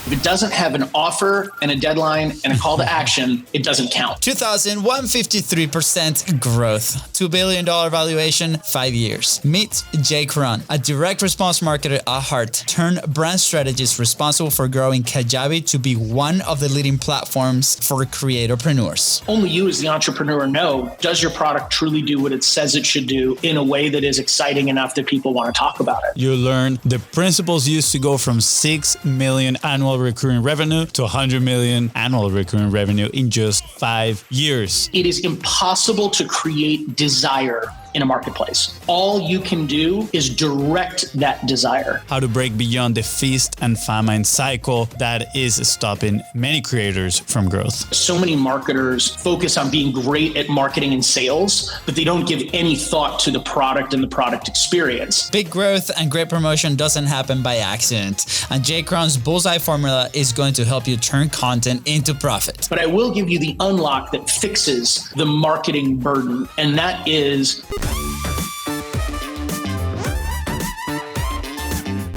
If it doesn't have an offer and a deadline and a call to action, it doesn't count. 153% growth, $2 billion valuation, 5 years. Meet JCron, a direct response marketer at heart, turned brand strategist responsible for growing Kajabi to be one of the leading platforms for creatorpreneurs. Only you as the entrepreneur know, does your product truly do what it says it should do in a way that is exciting enough that people want to talk about it? You learn the principles used to go from 6 million annual recurring revenue to 100 million annual recurring revenue in just 5 years. It is impossible to create desire in a marketplace. All you can do is direct that desire. How to break beyond the feast and famine cycle that is stopping many creators from growth. So many marketers focus on being great at marketing and sales, but they don't give any thought to the product and the product experience. Big growth and great promotion doesn't happen by accident, and JCron's Bullseye formula is going to help you turn content into profit. But I will give you the unlock that fixes the marketing burden, and that is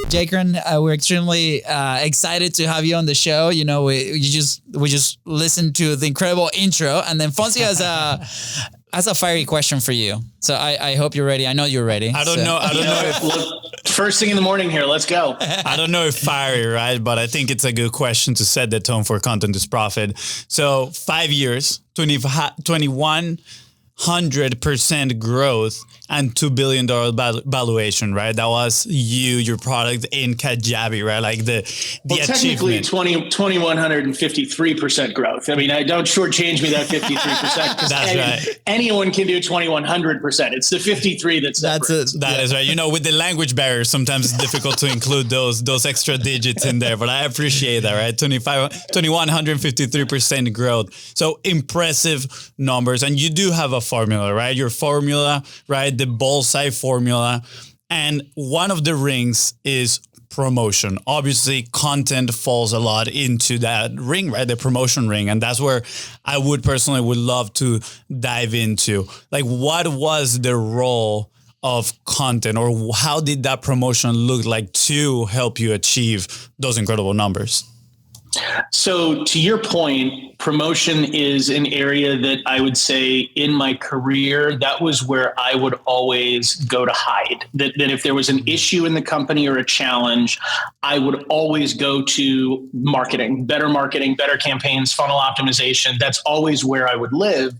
JCron, we're extremely excited to have you on the show. You know, we just listened to the incredible intro, and then Fonzie has a fiery question for you. So I hope you're ready. I know you're ready. I don't know if first thing in the morning here. Let's go. I don't know if fiery, right? But I think it's a good question to set the tone for Content is Profit. So 5 years, 2,100% growth and $2 billion valuation, right? That was your product in Kajabi, right? Like the technically achievement. 2,153% growth. I mean, I don't shortchange me that 53%. That's right. Anyone can do 2,100%. It's the 53 that is right. You know, with the language barrier, sometimes it's difficult to include those extra digits in there, but I appreciate that, right? 2,153% growth. So impressive numbers. And you do have a formula, right? Your formula, right? The Bullseye formula. And one of the rings is promotion. Obviously, content falls a lot into that ring, right? The promotion ring. And that's where I would love to dive into. Like, what was the role of content, or how did that promotion look like to help you achieve those incredible numbers? So to your point, promotion is an area that I would say in my career, that was where I would always go to hide. That if there was an issue in the company or a challenge, I would always go to marketing, better campaigns, funnel optimization. That's always where I would live.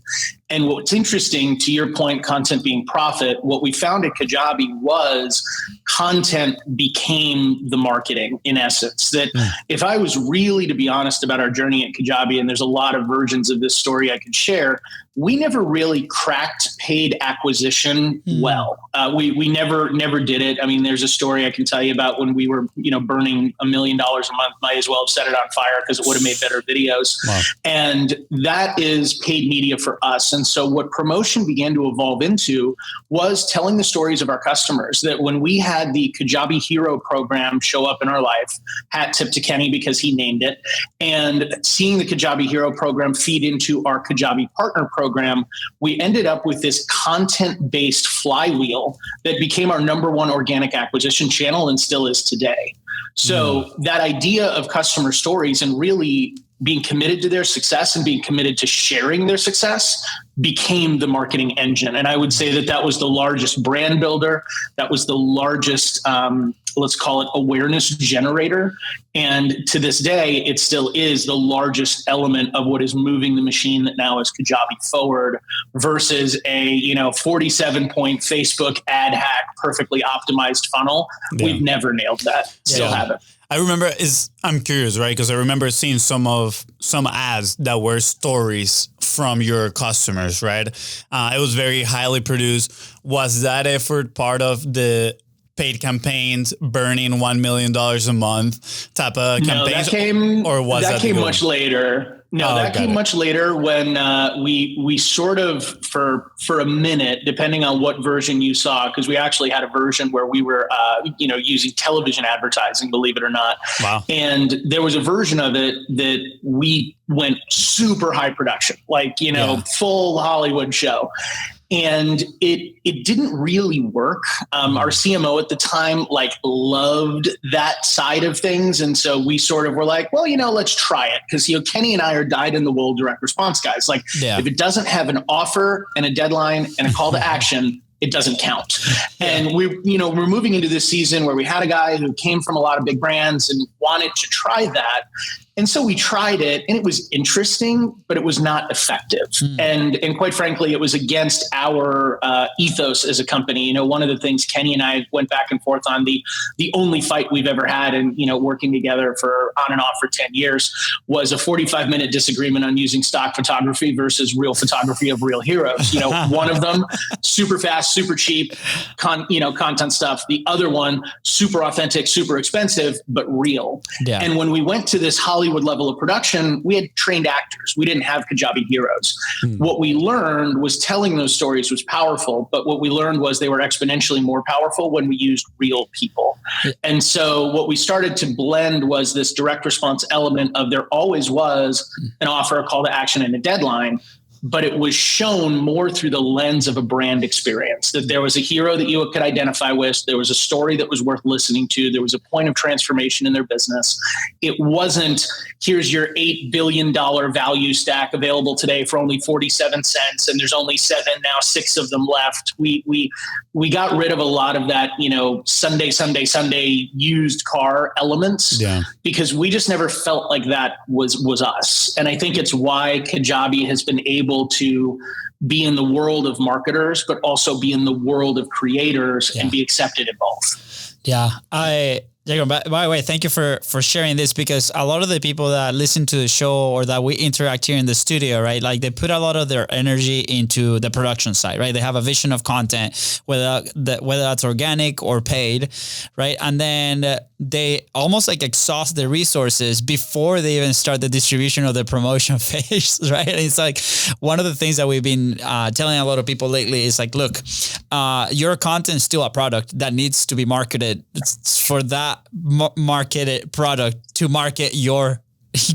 And what's interesting, to your point, content being profit, what we found at Kajabi was content became the marketing in essence. That if I was really to be honest about our journey at Kajabi, and there's a lot of versions of this story I could share, we never really cracked paid acquisition well. We never did it. I mean, there's a story I can tell you about when we were, burning $1 million a month. Might as well have set it on fire because it would have made better videos. Wow. And that is paid media for us. And so what promotion began to evolve into was telling the stories of our customers. That when we had the Kajabi Hero program show up in our life, hat tip to Kenny because he named it, and seeing the Kajabi Hero program feed into our Kajabi Partner program, we ended up with this content-based flywheel that became our number one organic acquisition channel and still is today. So that idea of customer stories and really being committed to their success and being committed to sharing their success became the marketing engine. And I would say that was the largest brand builder. That was the largest, let's call it, awareness generator. And to this day, it still is the largest element of what is moving the machine that now is Kajabi forward versus a 47-point Facebook ad hack, perfectly optimized funnel. Yeah. We've never nailed that. Still haven't. I remember I'm curious, right? Because I remember seeing some ads that were stories from your customers, right? It was very highly produced. Was that effort part of the paid campaigns, burning $1 million a month type of campaigns? That came much later. No, that came much later when we sort of, for a minute, depending on what version you saw, because we actually had a version where we were, using television advertising, believe it or not. Wow. And there was a version of it that we went super high production, full Hollywood show. And it didn't really work. Our CMO at the time loved that side of things. And so we sort of were like, well, let's try it. Because, Kenny and I are dyed in the wool direct response guys. If it doesn't have an offer and a deadline and a call to action, it doesn't count. And we're moving into this season where we had a guy who came from a lot of big brands and wanted to try that. And so we tried it, and it was interesting, but it was not effective. And quite frankly, it was against our ethos as a company. One of the things Kenny and I went back and forth on, the only fight we've ever had, and working together for on and off for 10 years, was a 45-minute disagreement on using stock photography versus real photography of real heroes. One of them super fast, super cheap, content stuff. The other one super authentic, super expensive, but real. Yeah. And when we went to this Hollywood level of production, we had trained actors. We didn't have Kajabi heroes. What we learned was telling those stories was powerful, but what we learned was they were exponentially more powerful when we used real people. And so what we started to blend was this direct response element of there always was an offer, a call to action, and a deadline. But it was shown more through the lens of a brand experience, that there was a hero that you could identify with. There was a story that was worth listening to. There was a point of transformation in their business. It wasn't, here's your $8 billion value stack available today for only 47 cents. And there's only 7 now, 6 of them left. We got rid of a lot of that, Sunday used car elements, because we just never felt like that was us. And I think it's why Kajabi has been able to be in the world of marketers, but also be in the world of creators and be accepted in both. Yeah. By the way, thank you for sharing this, because a lot of the people that listen to the show or that we interact here in the studio, right? They put a lot of their energy into the production side, right? They have a vision of content, whether that's organic or paid, right? And then they almost exhaust the resources before they even start the distribution of the promotion phase, right? And it's one of the things that we've been telling a lot of people lately is look, your content is still a product that needs to be marketed. It's for that marketed product to market your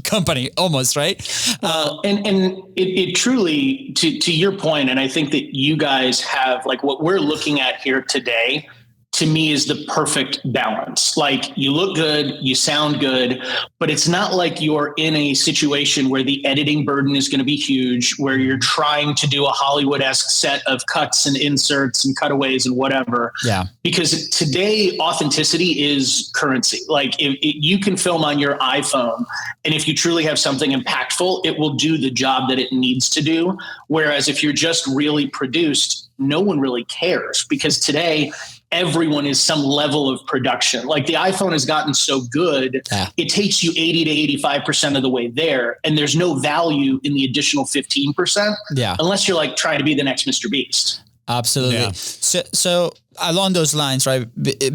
company almost, right? And it truly, to your point, and I think that you guys have what we're looking at here today, to me, is the perfect balance. You look good, you sound good, but it's not like you're in a situation where the editing burden is going to be huge, where you're trying to do a Hollywood-esque set of cuts and inserts and cutaways and whatever. Yeah. Because today, authenticity is currency. You can film on your iPhone, and if you truly have something impactful, it will do the job that it needs to do. Whereas if you're just really produced, no one really cares, because today, everyone is some level of production. The iPhone has gotten so good, it takes you 80 to 85% of the way there. And there's no value in the additional 15%, unless you're trying to be the next Mr. Beast. Absolutely. Yeah. So along those lines, right,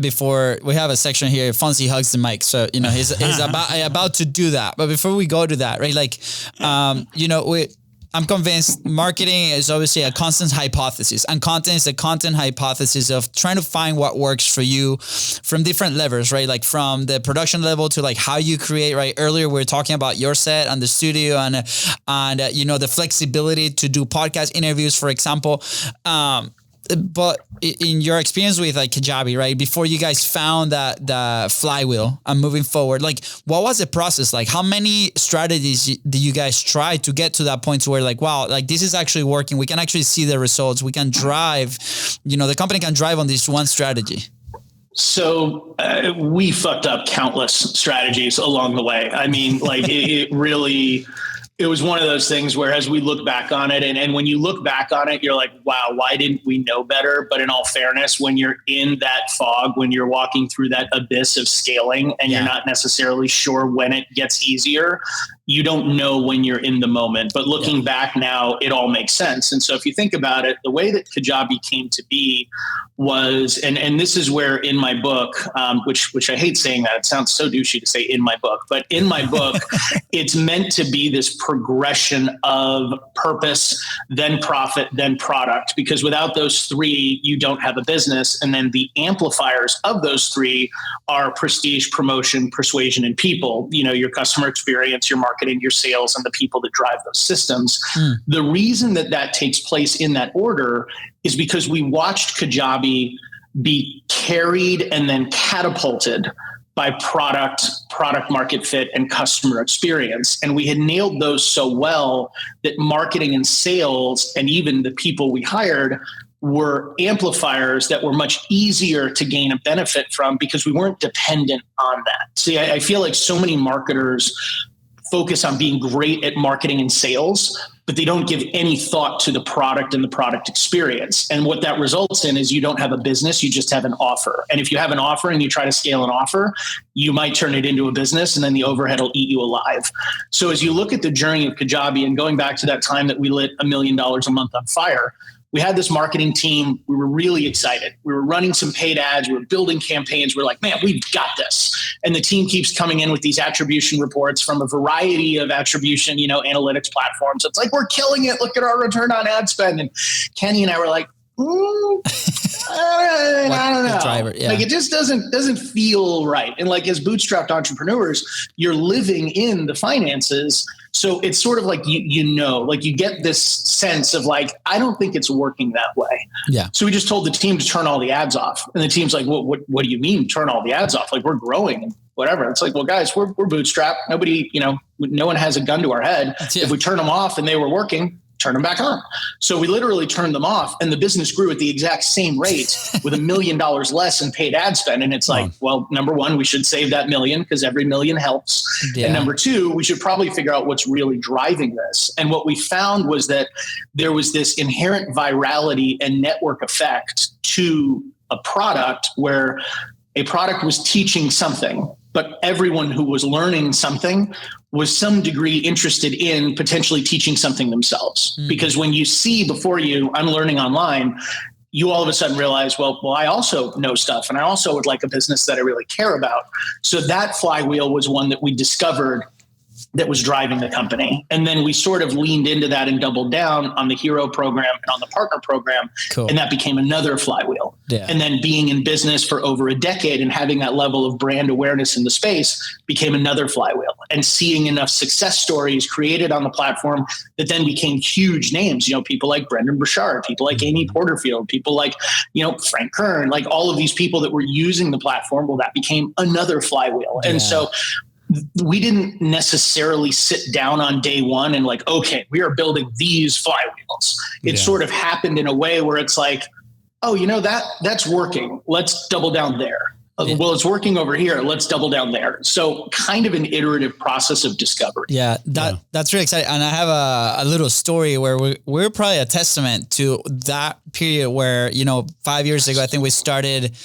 before we have a section here, Fonzie hugs the mic. So, he's about to do that. But before we go to that, right, I'm convinced marketing is obviously a constant hypothesis, and content is a content hypothesis of trying to find what works for you from different levels, right? From the production level to how you create, right? Earlier, we were talking about your set and the studio and the flexibility to do podcast interviews, for example. But in your experience with Kajabi, right, before you guys found that the flywheel and moving forward, what was the process like? How many strategies did you guys try to get to that point to where wow, this is actually working? We can actually see the results. We can drive, the company can drive on this one strategy. So we fucked up countless strategies along the way. I mean, it really... It was one of those things where, as we look back on it, and when you look back on it, you're like, wow, why didn't we know better? But in all fairness, when you're in that fog, when you're walking through that abyss of scaling and you're not necessarily sure when it gets easier, you don't know when you're in the moment. But looking back now, it all makes sense. And so if you think about it, the way that Kajabi came to be was, and this is where in my book, which I hate saying that, it sounds so douchey to say in my book, but in my book, it's meant to be this progression of purpose, then profit, then product, because without those three, you don't have a business. And then the amplifiers of those three are prestige, promotion, persuasion, and people, your customer experience, your market marketing, your sales, and the people that drive those systems. The reason that takes place in that order is because we watched Kajabi be carried and then catapulted by product market fit, and customer experience. And we had nailed those so well that marketing and sales, and even the people we hired, were amplifiers that were much easier to gain a benefit from because we weren't dependent on that. See, I feel like so many marketers focus on being great at marketing and sales, but they don't give any thought to the product and the product experience. And what that results in is you don't have a business, you just have an offer. And if you have an offer and you try to scale an offer, you might turn it into a business, and then the overhead will eat you alive. So as you look at the journey of Kajabi, and going back to that time that we lit $1 million a month on fire, we had this marketing team. We were really excited. We were running some paid ads. We were building campaigns. We're like, man, we've got this. And the team keeps coming in with these attribution reports from a variety of attribution, analytics platforms. It's like, we're killing it. Look at our return on ad spend. And Kenny and I were like, I don't know. Driver, yeah. Like, it just doesn't feel right. And like, as bootstrapped entrepreneurs, you're living in the finances. So it's sort of like, like you get this sense of like, I don't think it's working that way. Yeah. So we just told the team to turn all the ads off. And the team's like, what do you mean turn all the ads off? Like, we're growing and whatever. It's like, well, guys, we're bootstrapped. Nobody, no one has a gun to our head. If we turn them off and they were working, turn them back on. So we literally turned them off, and the business grew at the exact same rate with $1 million less in paid ad spend. And it's like, well, number one, we should save that $1 million because every $1 million helps. Yeah. And number two, we should probably figure out what's really driving this. And what we found was that there was this inherent virality and network effect to a product where a product was teaching something, but everyone who was learning something was some degree interested in potentially teaching something themselves. Because when you see before you, I'm learning online, you all of a sudden realize, well, I also know stuff, and I also would like a business that I really care about. So that flywheel was one that we discovered that was driving the company. And then we sort of leaned into that and doubled down on the hero program and on the partner program. Cool. And that became another flywheel. Yeah. And then being in business for over a decade and having that level of brand awareness in the space became another flywheel. And seeing enough success stories created on the platform that then became huge names, people like Brendan Burchard, people like Amy Porterfield, people like, Frank Kern, like all of these people that were using the platform. Well, that became another flywheel. Yeah. And so we didn't necessarily sit down on day one and like, okay, we are building these flywheels. It sort of happened in a way where it's like, oh, that's working. Let's double down there. Well, it's working over here. Let's double down there. So kind of an iterative process of discovery. Yeah, that's really exciting. And I have a little story where we're probably a testament to that period where, 5 years ago, I think we started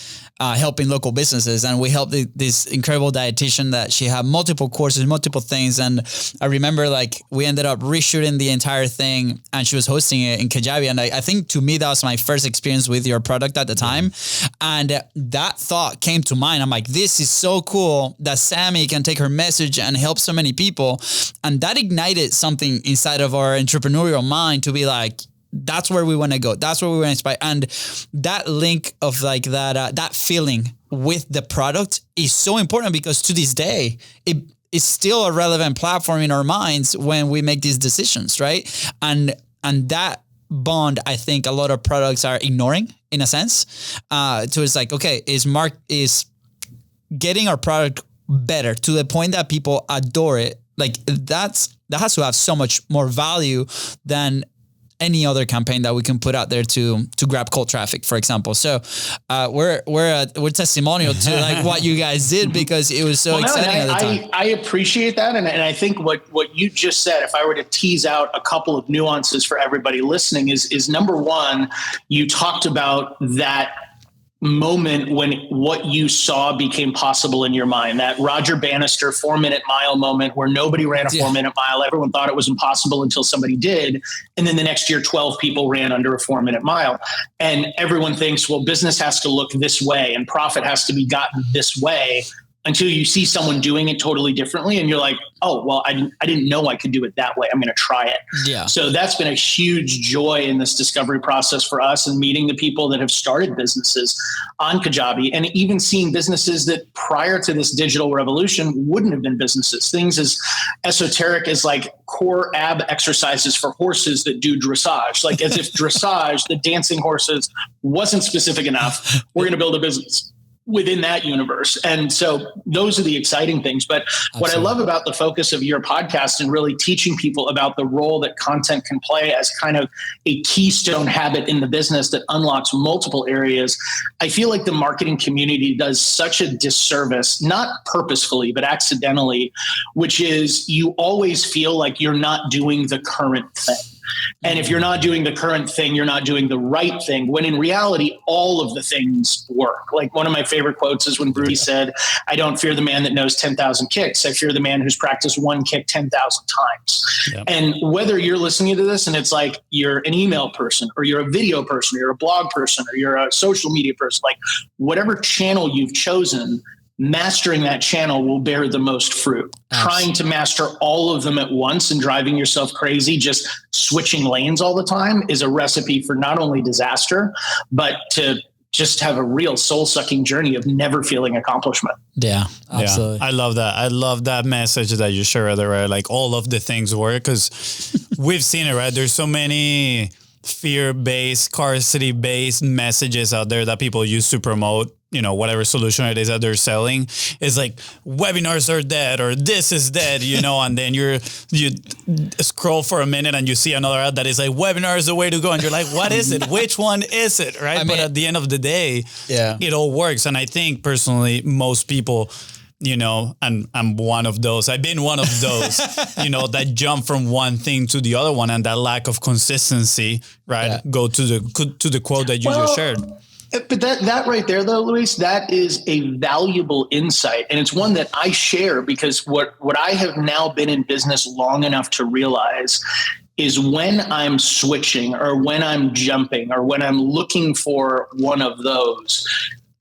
helping local businesses, and we helped this incredible dietitian that she had multiple courses, multiple things. And I remember like we ended up reshooting the entire thing, and she was hosting it in Kajabi. And I think to me, that was my first experience with your product at the time. And that thought came to mind. I'm like, this is so cool that Sammy can take her message and help so many people. And that ignited something inside of our entrepreneurial mind to be like, that's where we want to go. That's where we want to inspire. And that link of like that feeling with the product is so important, because to this day, it is still a relevant platform in our minds when we make these decisions, right? And that bond, I think a lot of products are ignoring in a sense. So it's like, okay, is getting our product better to the point that people adore it. Like that has to have so much more value than any other campaign that we can put out there to grab cold traffic, for example. So we're testimonial to like what you guys did, because it was so exciting at the time. I appreciate that. And I think what you just said, if I were to tease out a couple of nuances for everybody listening, is number one, you talked about that moment when what you saw became possible in your mind, that Roger Bannister 4-minute mile moment where nobody ran a 4-minute mile. Everyone thought it was impossible until somebody did. And then the next year, 12 people ran under a 4-minute mile. And everyone thinks, well, business has to look this way and profit has to be gotten this way until you see someone doing it totally differently. And you're like, oh, well, I didn't know I could do it that way. I'm going to try it. Yeah. So that's been a huge joy in this discovery process for us, and meeting the people that have started businesses on Kajabi, and even seeing businesses that prior to this digital revolution wouldn't have been businesses. Things as esoteric as like core ab exercises for horses that do dressage, like as if dressage, the dancing horses, wasn't specific enough. We're going to build a business within that universe. And so those are the exciting things. But what I love about the focus of your podcast and really teaching people about the role that content can play as kind of a keystone habit in the business that unlocks multiple areas, I feel like the marketing community does such a disservice, not purposefully, but accidentally, which is you always feel like you're not doing the current thing. And if you're not doing the current thing, you're not doing the right thing, when in reality, all of the things work. Like one of my favorite quotes is when Bruce said, I don't fear the man that knows 10,000 kicks. I fear the man who's practiced one kick 10,000 times. Yep. And whether you're listening to this and it's like you're an email person, or you're a video person, or you're a blog person, or you're a social media person, like whatever channel you've chosen, mastering that channel will bear the most fruit. Absolutely. Trying to master all of them at once and driving yourself crazy, just switching lanes all the time, is a recipe for not only disaster, but to just have a real soul-sucking journey of never feeling accomplishment. Yeah, absolutely. Yeah, I love that. I love that message that you share there, right? Like all of the things work, because we've seen it, right? There's so many fear-based, scarcity-based messages out there that people use to promote, you know, whatever solution it is that they're selling. Is like webinars are dead, or this is dead, you know, and then you scroll for a minute and you see another ad that is like webinar is the way to go. And you're like, what is it? Which one is it? Right. But at the end of the day, it all works. And I think personally, most people, you know, and I'm one of those, I've been one of those, you know, that jump from one thing to the other one, and that lack of consistency, right? Yeah. Go to the quote that you just shared. But that right there, though, Luis, that is a valuable insight. And it's one that I share because what I have now been in business long enough to realize is when I'm switching, or when I'm jumping, or when I'm looking for one of those,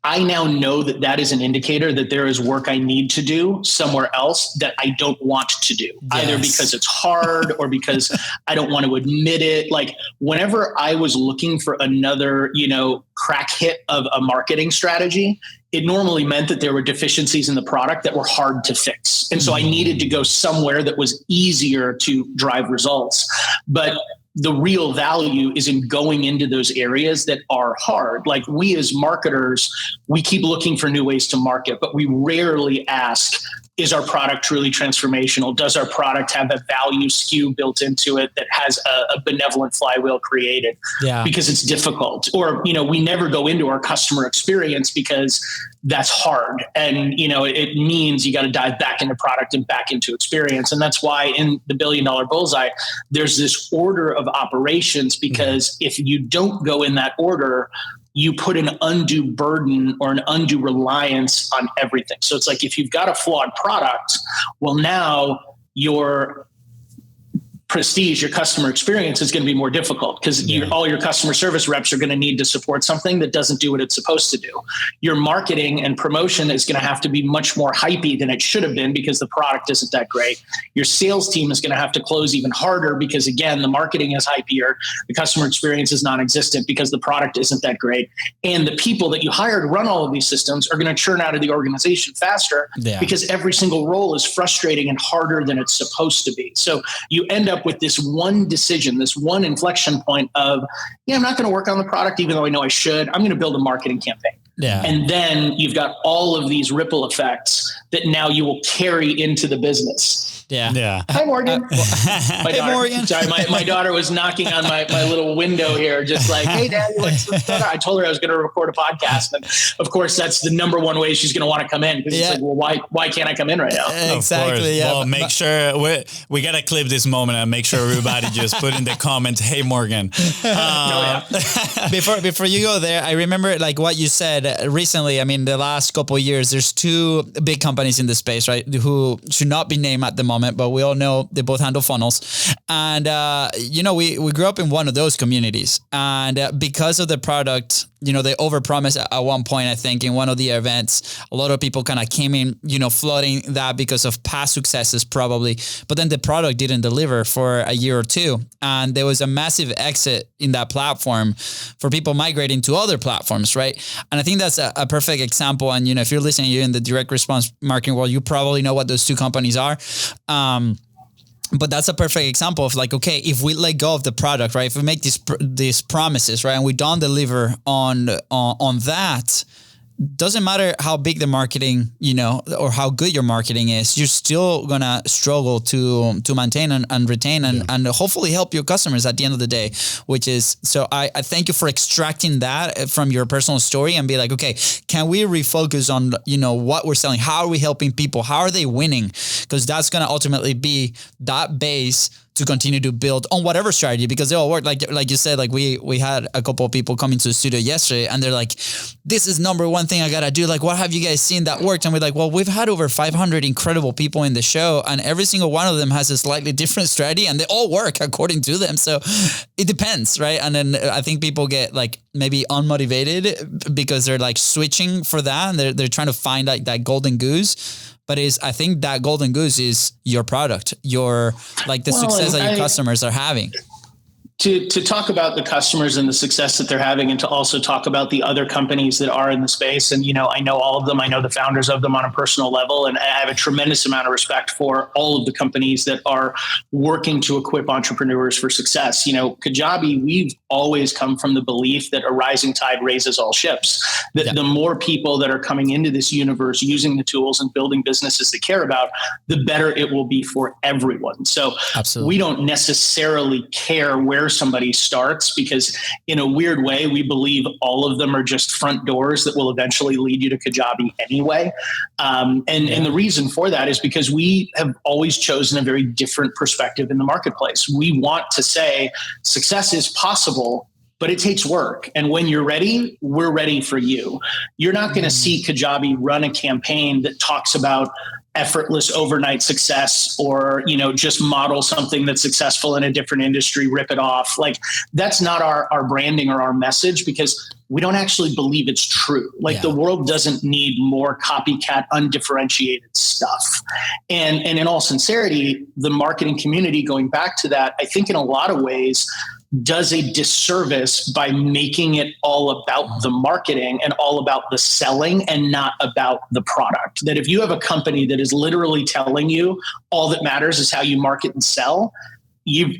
I now know that that is an indicator that there is work I need to do somewhere else that I don't want to do, either because it's hard or because I don't want to admit it. Like whenever I was looking for another, you know, crack hit of a marketing strategy, it normally meant that there were deficiencies in the product that were hard to fix. And so I needed to go somewhere that was easier to drive results. But the real value is in going into those areas that are hard. Like we as marketers, we keep looking for new ways to market, but we rarely ask, is our product truly transformational? Does our product have a value SKU built into it that has a benevolent flywheel created? Yeah. Because it's difficult. Or, you know, we never go into our customer experience because that's hard. And, you know, it means you got to dive back into product and back into experience. And that's why in the $1 Billion Bullseye, there's this order of operations, because if you don't go in that order, you put an undue burden or an undue reliance on everything. So it's like, if you've got a flawed product, well, now your prestige, your customer experience is going to be more difficult, because all your customer service reps are going to need to support something that doesn't do what it's supposed to do. Your marketing and promotion is going to have to be much more hypey than it should have been because the product isn't that great. Your sales team is going to have to close even harder because, again, the marketing is hypier. The customer experience is non-existent because the product isn't that great. And the people that you hire to run all of these systems are going to churn out of the organization faster because every single role is frustrating and harder than it's supposed to be. So you end up with this one decision, this one inflection point of, I'm not going to work on the product, even though I know I should. I'm going to build a marketing campaign. Yeah. And then you've got all of these ripple effects that now you will carry into the business. Yeah. Hi, Morgan. Morgan. Sorry, my daughter was knocking on my little window here, just like, hey, Daddy, what's going on? I told her I was going to record a podcast. And of course, that's the number one way she's going to want to come in. Because it's like, well, why can't I come in right now? Exactly. Well, make sure we got to clip this moment and make sure everybody just put in the comments, hey, Morgan. Before you go there, I remember like what you said recently. I mean, the last couple of years, there's two big companies in the space, right, who should not be named at the moment, but we all know they both handle funnels. And, we grew up in one of those communities. And because of the product they overpromised at one point, I think, in one of the events. A lot of people kind of came in, flooding that because of past successes probably. But then the product didn't deliver for a year or two. And there was a massive exit in that platform for people migrating to other platforms, right? And I think that's a perfect example. And, if you're listening, you're in the direct response marketing world, you probably know what those two companies are. But that's a perfect example of like, okay, if we let go of the product, right? If we make these promises, right, and we don't deliver on that, doesn't matter how big the marketing, or how good your marketing is, you're still gonna struggle to maintain and retain and hopefully help your customers at the end of the day. Which is, so I thank you for extracting that from your personal story and be like, okay, can we refocus on what we're selling? How are we helping people? How are they winning? Because that's gonna ultimately be that base to continue to build on whatever strategy, because they all work. Like you said, like we had a couple of people come into the studio yesterday and they're like, this is number one thing I got to do. Like, what have you guys seen that worked? And we're like, well, we've had over 500 incredible people in the show and every single one of them has a slightly different strategy and they all work according to them. So it depends, right? And then I think people get like maybe unmotivated because they're like switching for that and they're trying to find like that golden goose. But I think that golden goose is your product, your like the success that your customers are having. To talk about the customers and the success that they're having, and to also talk about the other companies that are in the space. And, I know all of them. I know the founders of them on a personal level, and I have a tremendous amount of respect for all of the companies that are working to equip entrepreneurs for success. Kajabi, we've always come from the belief that a rising tide raises all ships, that the more people that are coming into this universe using the tools and building businesses they care about, the better it will be for everyone. So Absolutely. We don't necessarily care where somebody starts, because in a weird way, we believe all of them are just front doors that will eventually lead you to Kajabi anyway. And the reason for that is because we have always chosen a very different perspective in the marketplace. We want to say success is possible, but it takes work. And when you're ready, we're ready for you. You're not going to see Kajabi run a campaign that talks about effortless overnight success, or, just model something that's successful in a different industry, rip it off. Like, that's not our branding or our message, because we don't actually believe it's true. The world doesn't need more copycat, undifferentiated stuff. And in all sincerity, the marketing community, going back to that, I think in a lot of ways does a disservice by making it all about the marketing and all about the selling and not about the product. That if you have a company that is literally telling you all that matters is how you market and sell, you've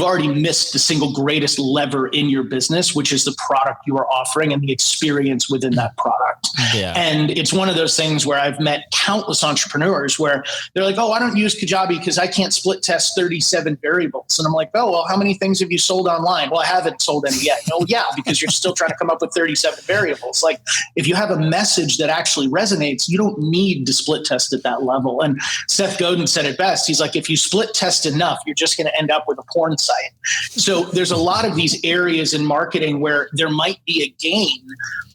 already missed the single greatest lever in your business, which is the product you are offering and the experience within that product. Yeah. And it's one of those things where I've met countless entrepreneurs where they're like, oh, I don't use Kajabi because I can't split test 37 variables. And I'm like, oh, well, how many things have you sold online? Well, I haven't sold any yet. No, yeah, because you're still trying to come up with 37 variables. Like, if you have a message that actually resonates, you don't need to split test at that level. And Seth Godin said it best. He's like, if you split test enough, you're just going to end up with a porn site. So there's a lot of these areas in marketing where there might be a gain,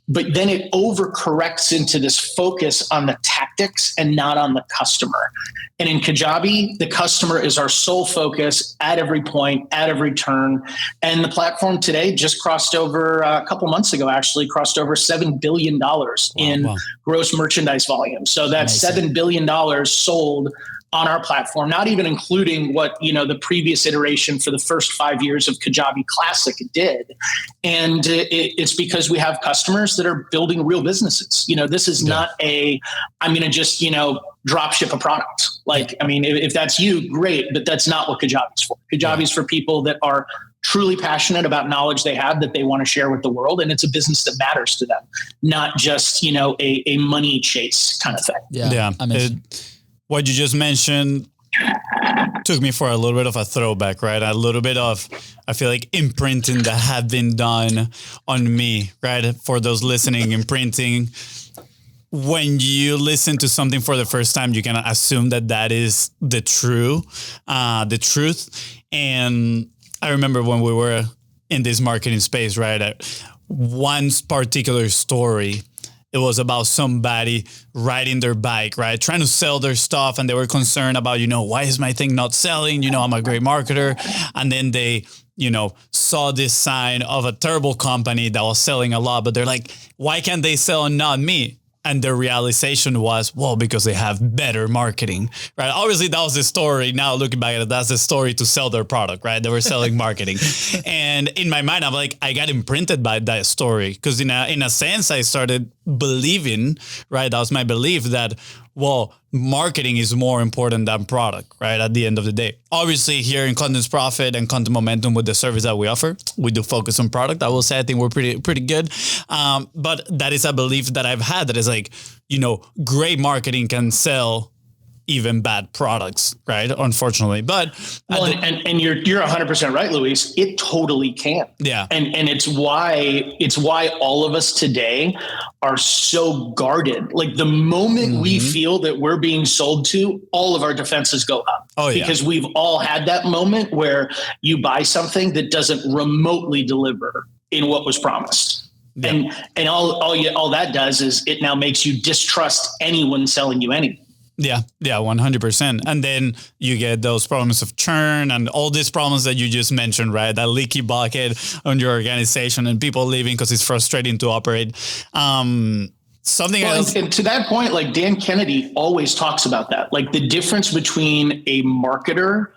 but then it overcorrects into this focus on the tactics and not on the customer. And in Kajabi, the customer is our sole focus at every point, at every turn. And the platform today just crossed over, a couple months ago, actually crossed over $7 billion in gross merchandise volume. So that's $7 billion sold on our platform, not even including what, the previous iteration for the first 5 years of Kajabi Classic did. And it's because we have customers that are building real businesses. This is not I'm going to just, drop ship a product. If that's you, great, but that's not what Kajabi is for. Kajabi is for people that are truly passionate about knowledge they have that they want to share with the world. And it's a business that matters to them, not just, a money chase kind of thing. Yeah. What you just mentioned took me for a little bit of a throwback, right? A little bit of, I feel like, imprinting that had been done on me, right? For those listening, imprinting. When you listen to something for the first time, you can assume that is the truth. And I remember when we were in this marketing space, right? One particular story, it was about somebody riding their bike, right? Trying to sell their stuff. And they were concerned about, why is my thing not selling? I'm a great marketer. And then they, saw this sign of a terrible company that was selling a lot, but they're like, why can't they sell and not me? And their realization was, well, because they have better marketing, right? Obviously, that was the story. Now looking back at it, that's the story to sell their product, right? They were selling marketing. And in my mind, I'm like, I got imprinted by that story because in a sense, I started believing, right? That was my belief that, well, marketing is more important than product, right? At the end of the day. Obviously, here in Content's Profit and Content Momentum with the service that we offer, we do focus on product. I will say I think we're pretty good. But that is a belief that I've had that is like, great marketing can sell even bad products, right? Unfortunately, but and you're 100% right, Luis. It totally can. Yeah, and it's why all of us today are so guarded. Like the moment we feel that we're being sold to, all of our defenses go up. Oh yeah, because we've all had that moment where you buy something that doesn't remotely deliver in what was promised. Yeah. And all that does is it now makes you distrust anyone selling you anything. Yeah, 100%. And then you get those problems of churn and all these problems that you just mentioned, right? That leaky bucket on your organization and people leaving because it's frustrating to operate. Something else. And to that point, like Dan Kennedy always talks about that, like the difference between a marketer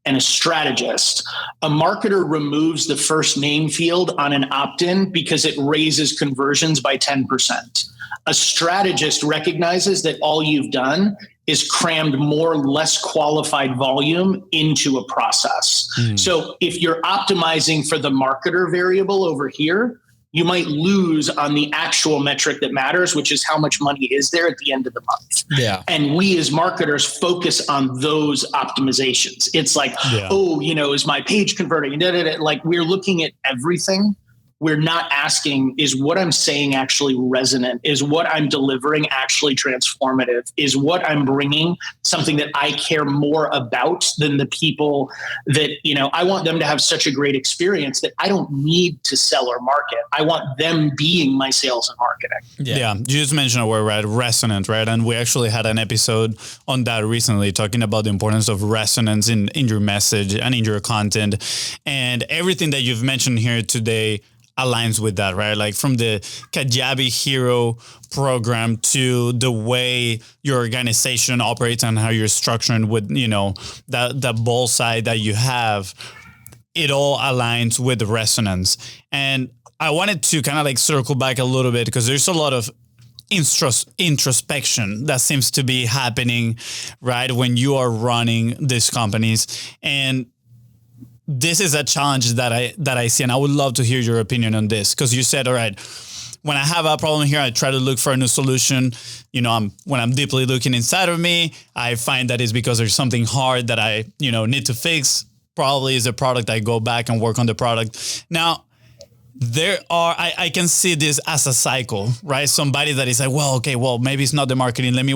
and a strategist. A marketer removes the first name field on an opt-in because it raises conversions by 10%. A strategist recognizes that all you've done is crammed more less qualified volume into a process. So if you're optimizing for the marketer variable over here, you might lose on the actual metric that matters, which is how much money is there at the end of the month. Yeah. And we as marketers focus on those optimizations. It's like, is my page converting? Like we're looking at everything. We're not asking, is what I'm saying actually resonant? Is what I'm delivering actually transformative? Is what I'm bringing something that I care more about than the people that, I want them to have such a great experience that I don't need to sell or market. I want them being my sales and marketing. Yeah. You just mentioned a word, right? Resonant, right? And we actually had an episode on that recently talking about the importance of resonance in your message and in your content. And everything that you've mentioned here today aligns with that, right? Like from the Kajabi Hero program to the way your organization operates and how you're structuring with, that bullseye that you have, it all aligns with resonance. And I wanted to kind of like circle back a little bit because there's a lot of introspection that seems to be happening, right? When you are running these companies. And this is a challenge that I see, and I would love to hear your opinion on this because you said, all right, when I have a problem here, I try to look for a new solution. When I'm deeply looking inside of me, I find that it's because there's something hard that I, need to fix. Probably is a product. I go back and work on the product. Now, I can see this as a cycle, right? Somebody that is like, maybe it's not the marketing. Let me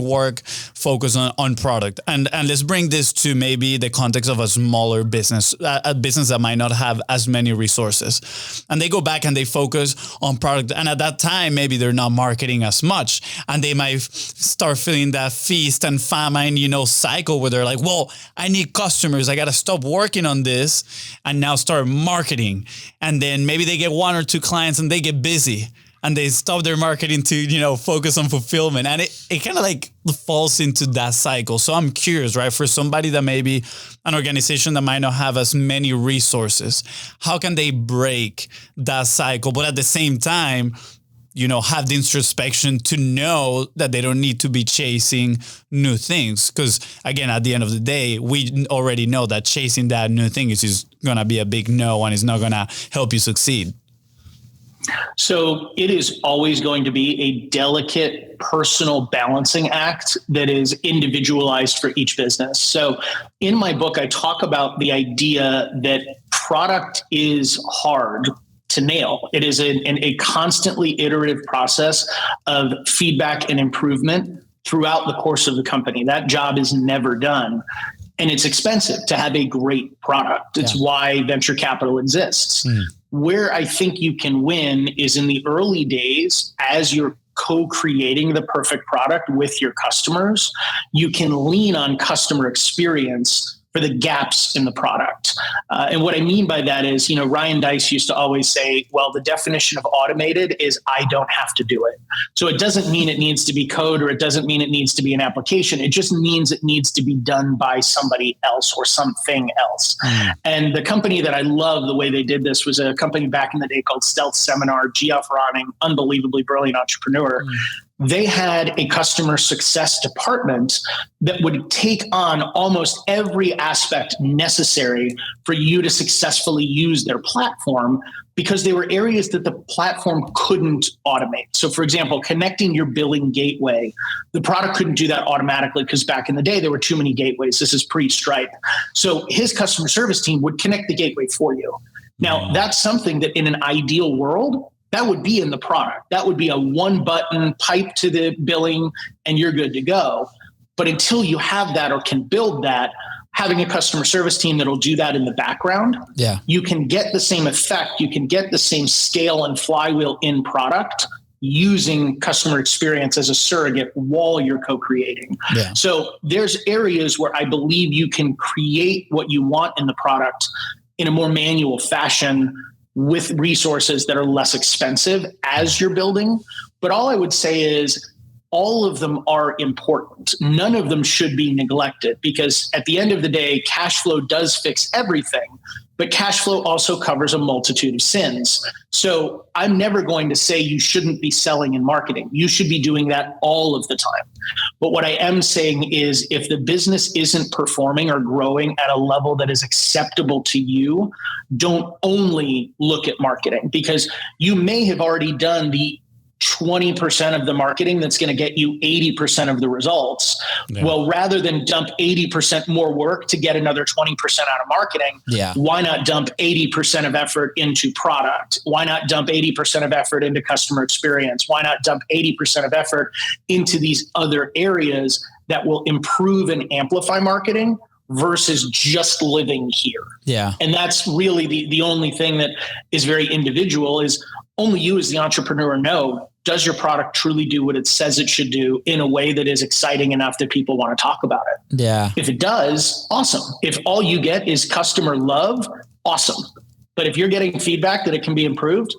focus on product. And let's bring this to maybe the context of a smaller business, a business that might not have as many resources. And they go back and they focus on product. And at that time, maybe they're not marketing as much. And they might start feeling that feast and famine, cycle where they're like, well, I need customers. I got to stop working on this and now start marketing. And then maybe they get one or two clients and they get busy and they stop their marketing to, focus on fulfillment. And it kind of like falls into that cycle. So I'm curious, right? For somebody that maybe an organization that might not have as many resources, how can they break that cycle? But at the same time, have the introspection to know that they don't need to be chasing new things. Because again, at the end of the day, we already know that chasing that new thing is just going to be a big no and it's not going to help you succeed. So it is always going to be a delicate personal balancing act that is individualized for each business. So in my book, I talk about the idea that product is hard to nail. It is a constantly iterative process of feedback and improvement throughout the course of the company. That job is never done. And it's expensive to have a great product. It's why venture capital exists. Where I think you can win is in the early days, as you're co-creating the perfect product with your customers, you can lean on customer experience for the gaps in the product. And what I mean by that is, Ryan Dice used to always say, well, the definition of automated is I don't have to do it. So it doesn't mean it needs to be code, or it doesn't mean it needs to be an application. It just means it needs to be done by somebody else or something else. And the company that I love the way they did this was a company back in the day called Stealth Seminar. Geoff Ronning, unbelievably brilliant entrepreneur. They had a customer success department that would take on almost every aspect necessary for you to successfully use their platform, because there were areas that the platform couldn't automate. So for example, connecting your billing gateway, the product couldn't do that automatically because back in the day, there were too many gateways. This is pre-Stripe. So his customer service team would connect the gateway for you. Now, that's something that in an ideal world, that would be in the product. That would be a one button pipe to the billing and you're good to go. But until you have that or can build that, having a customer service team that'll do that in the background, you can get the same effect. You can get the same scale and flywheel in product using customer experience as a surrogate while you're co-creating. So there's areas where I believe you can create what you want in the product in a more manual fashion with resources that are less expensive as you're building. But all I would say is all of them are important. None of them should be neglected, because at the end of the day, cash flow does fix everything, but cash flow also covers a multitude of sins. So I'm never going to say you shouldn't be selling and marketing. You should be doing that all of the time. But what I am saying is if the business isn't performing or growing at a level that is acceptable to you, don't only look at marketing, because you may have already done the 20% of the marketing that's going to get you 80% of the results. Well, rather than dump 80% more work to get another 20% out of marketing, why not dump 80% of effort into product? Why not dump 80% of effort into customer experience? Why not dump 80% of effort into these other areas that will improve and amplify marketing versus just living here? And that's really the only thing that is very individual, is only you as the entrepreneur know, does your product truly do what it says it should do in a way that is exciting enough that people want to talk about it? If it does, awesome. If all you get is customer love, awesome. But if you're getting feedback that it can be improved,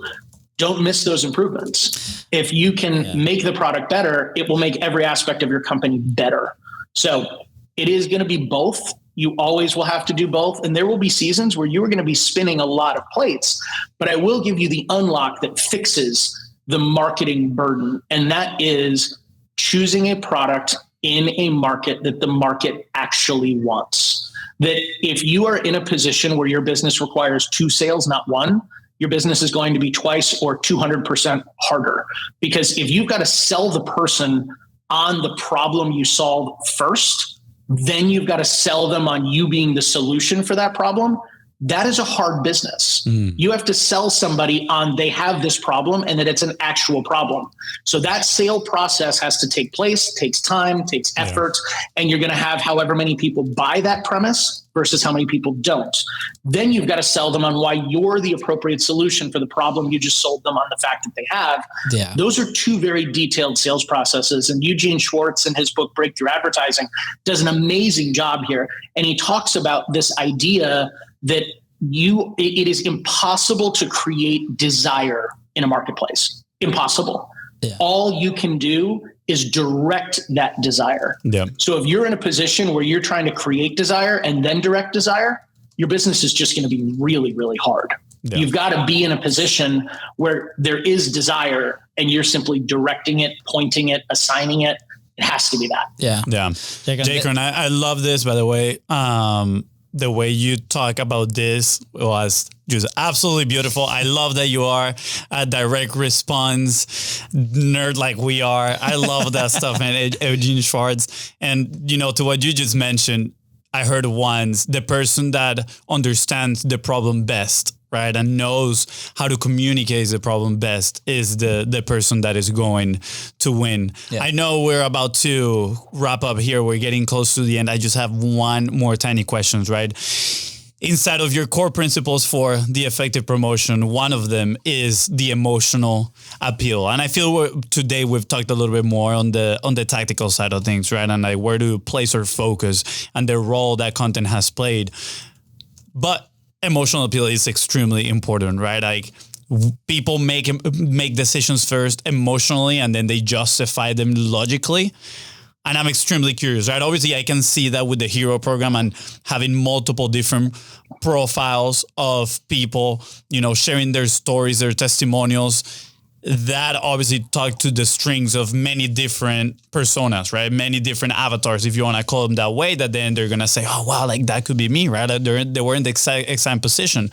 don't miss those improvements. If you can make the product better, it will make every aspect of your company better. So it is going to be both. You always will have to do both. And there will be seasons where you are going to be spinning a lot of plates, but I will give you the unlock that fixes the marketing burden. And that is choosing a product in a market that the market actually wants. That if you are in a position where your business requires 2 sales, not 1, your business is going to be twice or 200% harder. Because if you've got to sell the person on the problem you solve first, then you've got to sell them on you being the solution for that problem. That is a hard business. You have to sell somebody on they have this problem and that it's an actual problem. So that sale process has to take place, takes time, takes effort, and you're going to have however many people buy that premise versus how many people don't. Then you've got to sell them on why you're the appropriate solution for the problem you just sold them on the fact that they have. Those are 2 very detailed sales processes. And Eugene Schwartz in his book, Breakthrough Advertising, does an amazing job here. And he talks about this idea that it is impossible to create desire in a marketplace. Impossible. All you can do is direct that desire. So if you're in a position where you're trying to create desire and then direct desire, your business is just going to be really, really hard. You've got to be in a position where there is desire and you're simply directing it, pointing it, assigning it. It has to be that. JCron, I love this, by the way. The way you talk about this was just absolutely beautiful. I love that you are a direct response nerd like we are. I love that stuff, man. Eugene Schwartz. And, to what you just mentioned, I heard once the person that understands the problem best, right, and knows how to communicate the problem best is the person that is going to win. I know we're about to wrap up here. We're getting close to the end. I just have one more tiny question, right? inside of your core principles for the effective promotion, one of them is the emotional appeal. And I feel today we've talked a little bit more on the tactical side of things, right? And like where to place our focus and the role that content has played. But emotional appeal is extremely important, right? Like people make decisions first emotionally, and then they justify them logically. And I'm extremely curious, right? Obviously, I can see that with the Hero program and having multiple different profiles of people, sharing their stories, their testimonials. That obviously talk to the strings of many different personas, right? Many different avatars, if you want to call them that way, that then they're going to say, oh, wow, like that could be me, right? They were in the exact same position.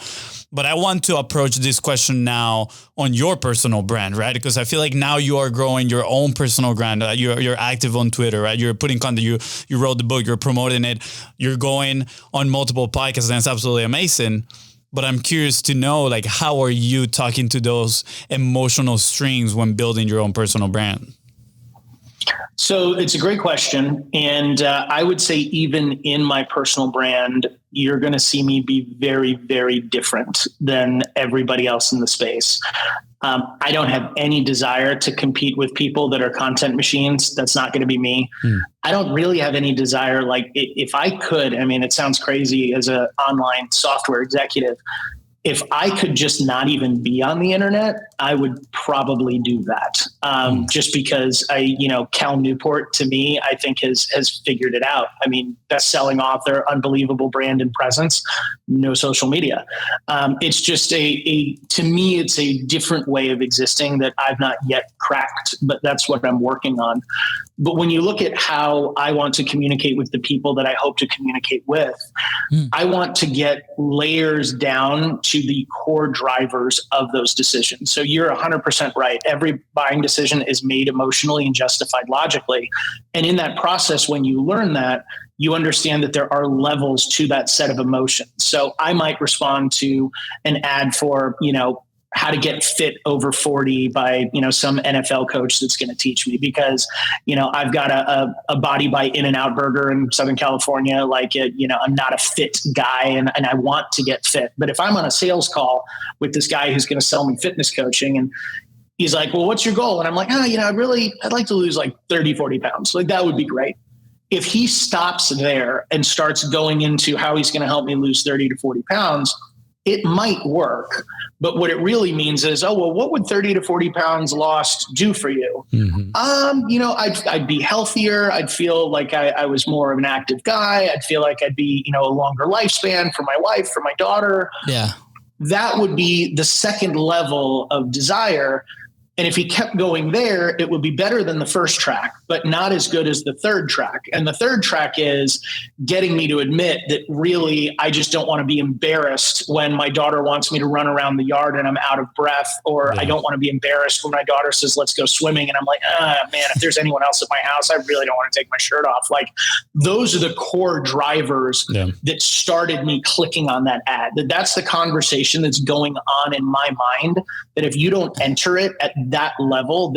But I want to approach this question now on your personal brand, right? Because I feel like now you are growing your own personal brand. You're active on Twitter, right? You're putting content, you wrote the book, you're promoting it, you're going on multiple podcasts, and it's absolutely amazing. But I'm curious to know, like, how are you talking to those emotional strings when building your own personal brand? So it's a great question. And I would say even in my personal brand, you're going to see me be very, very different than everybody else in the space. I don't have any desire to compete with people that are content machines. That's not going to be me. I don't really have any desire. Like if I could, I mean, it sounds crazy as an online software executive. If I could just not even be on the internet, I would probably do that. Just because Cal Newport to me, I think has figured it out. I mean, best-selling author, unbelievable brand and presence, no social media. It's just to me, it's a different way of existing that I've not yet cracked, but that's what I'm working on. But when you look at how I want to communicate with the people that I hope to communicate with, I want to get layers down to the core drivers of those decisions. So you're 100% right. Every buying decision is made emotionally and justified logically. And in that process, when you learn that, you understand that there are levels to that set of emotions. So I might respond to an ad for, how to get fit over 40 by, some NFL coach that's going to teach me because, I've got a body by In-N-Out Burger in Southern California. Like, I'm not a fit guy and I want to get fit. But if I'm on a sales call with this guy who's going to sell me fitness coaching and he's like, well, what's your goal? And I'm like, I'd like to lose like 30, 40 pounds. Like that would be great. If he stops there and starts going into how he's going to help me lose 30 to 40 pounds, it might work, but what it really means is, what would 30 to 40 pounds lost do for you? I'd be healthier. I'd feel like I was more of an active guy. I'd feel like I'd be, a longer lifespan for my wife, for my daughter. Yeah. That would be the second level of desire. And if he kept going there, it would be better than the first track, but not as good as the third track. And the third track is getting me to admit that really, I just don't want to be embarrassed when my daughter wants me to run around the yard and I'm out of breath, or I don't want to be embarrassed when my daughter says, let's go swimming. And I'm like, man, if there's anyone else at my house, I really don't want to take my shirt off. Like those are the core drivers that started me clicking on that ad. That's the conversation that's going on in my mind, that if you don't enter it at that level,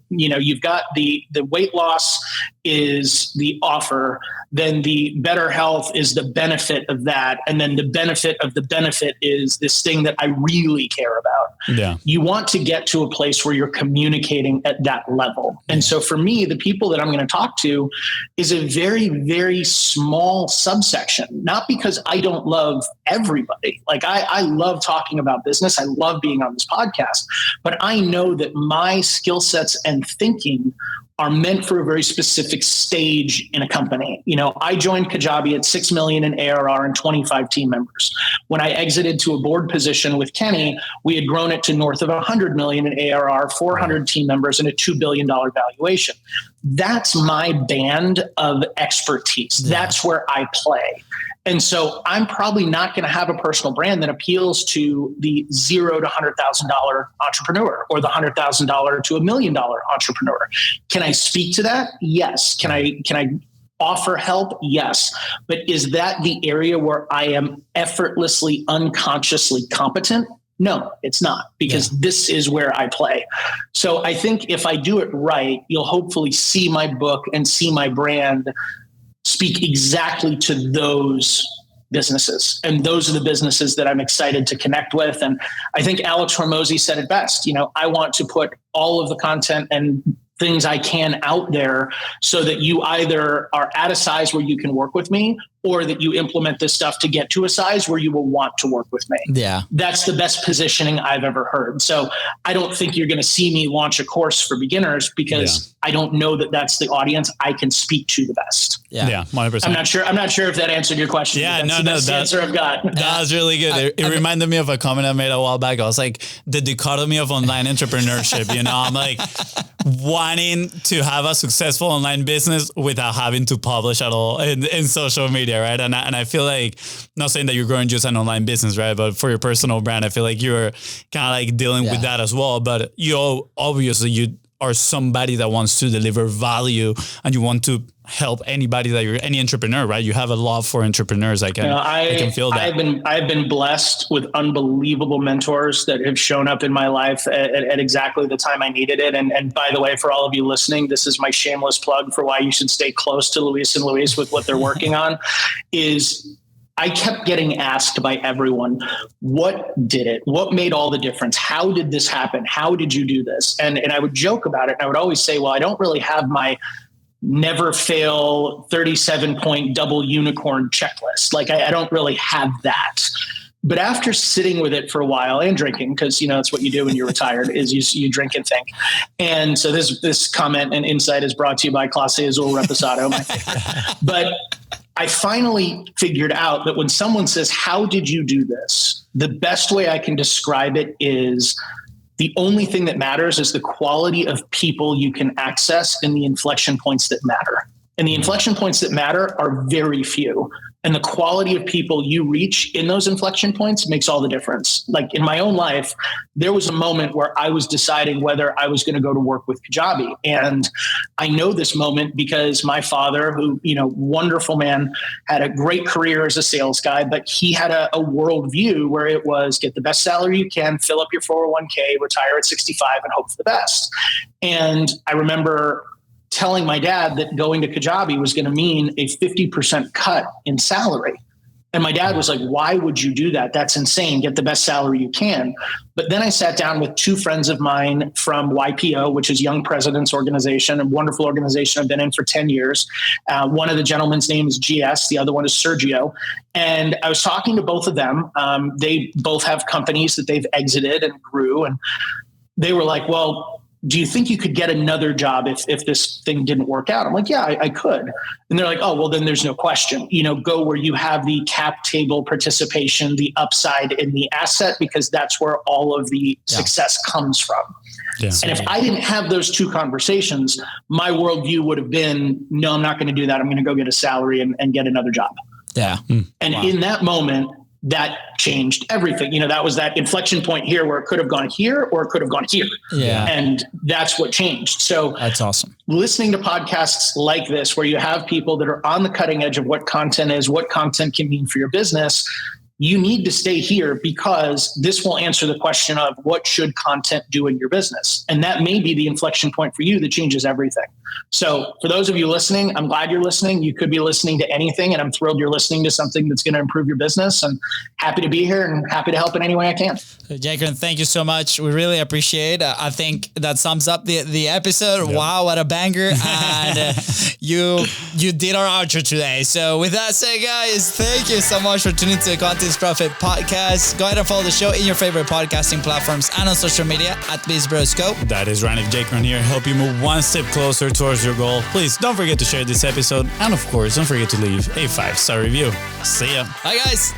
you've got the weight loss is the offer, then the better health is the benefit of that, and then the benefit of the benefit is this thing that I really care about. Yeah. You want to get to a place where you're communicating at that level. And so for me, the people that I'm going to talk to is a very, very small subsection, not because I don't love everybody. Like I love talking about business. I love being on this podcast, but I know that my skill sets and thinking are meant for a very specific stage in a company. I joined Kajabi at 6 million in ARR and 25 team members. When I exited to a board position with Kenny, we had grown it to north of 100 million in ARR, 400 team members, and a $2 billion valuation. That's my band of expertise. Yeah. That's where I play. And so I'm probably not going to have a personal brand that appeals to the $0 to $100,000 entrepreneur or the $100,000 to $1 million entrepreneur. Can I speak to that? Yes. Can I offer help? Yes. But is that the area where I am effortlessly, unconsciously competent? No, it's not, because this is where I play. So I think if I do it right, you'll hopefully see my book and see my brand speak exactly to those businesses. And those are the businesses that I'm excited to connect with. And I think Alex Hormozy said it best. I want to put all of the content and things I can out there so that you either are at a size where you can work with me, or that you implement this stuff to get to a size where you will want to work with me. Yeah. That's the best positioning I've ever heard. So I don't think you're going to see me launch a course for beginners, because I don't know that that's the audience I can speak to the best. Yeah. 100%. I'm not sure if that answered your question. Yeah, that's the best answer I've got. That was really good. It reminded me of a comment I made a while back. I was like, the dichotomy of online entrepreneurship. I'm like wanting to have a successful online business without having to publish at all in social media, right? And I feel like, not saying that you're growing just an online business, right? But for your personal brand, I feel like you're kind of like dealing with that as well. But you are somebody that wants to deliver value, and you want to help anybody any entrepreneur, right? You have a love for entrepreneurs. I can feel that. I've been blessed with unbelievable mentors that have shown up in my life at exactly the time I needed it. And by the way, for all of you listening, this is my shameless plug for why you should stay close to Luis and Luis with what they're working on. Is I kept getting asked by everyone, what did it? What made all the difference? How did this happen? How did you do this? And I would joke about it. And I would always say, well, I don't really have my never fail 37-point double unicorn checklist. Like I don't really have that. But after sitting with it for a while and drinking, because it's what you do when you're retired, is you drink and think. And so this comment and insight is brought to you by Clase Azul Reposado, my favorite. But I finally figured out that when someone says, how did you do this? The best way I can describe it is the only thing that matters is the quality of people you can access and the inflection points that matter. And the inflection points that matter are very few. And the quality of people you reach in those inflection points makes all the difference. Like in my own life, there was a moment where I was deciding whether I was going to go to work with Kajabi. And I know this moment because my father, who, wonderful man, had a great career as a sales guy, but he had a world view where it was get the best salary you can, fill up your 401k, retire at 65 and hope for the best. And I remember telling my dad that going to Kajabi was going to mean a 50% cut in salary. And my dad was like, why would you do that? That's insane. Get the best salary you can. But then I sat down with two friends of mine from YPO, which is Young Presidents Organization, a wonderful organization I've been in for 10 years. One of the gentlemen's name is GS. The other one is Sergio. And I was talking to both of them. They both have companies that they've exited and grew. And they were like, well, do you think you could get another job if this thing didn't work out? I'm like, yeah, I could. And they're like, oh, well, then there's no question, go where you have the cap table participation, the upside in the asset, because that's where all of the success comes from. Yeah. And if I didn't have those two conversations, my worldview would have been, no, I'm not going to do that. I'm going to go get a salary and get another job. Yeah. And in that moment, that changed everything. That was that inflection point here where it could have gone here or it could have gone here. Yeah. And that's what changed. So that's awesome. Listening to podcasts like this, where you have people that are on the cutting edge of what content is, what content can mean for your business, you need to stay here, because this will answer the question of what should content do in your business. And that may be the inflection point for you that changes everything. So for those of you listening, I'm glad you're listening. You could be listening to anything, and I'm thrilled you're listening to something that's going to improve your business, and happy to be here and happy to help in any way I can. JCron, thank you so much. We really appreciate it. I think that sums up the episode. Yep. Wow, what a banger. And you did our outro today. So with that said, guys, thank you so much for tuning to the Content Profit Podcast. Go ahead and follow the show in your favorite podcasting platforms and on social media at BizBrosCo. That is Ryan JCron here, help you move one step closer towards your goal. Please don't forget to share this episode, and of course, don't forget to leave a 5-star review. See ya. Bye, guys.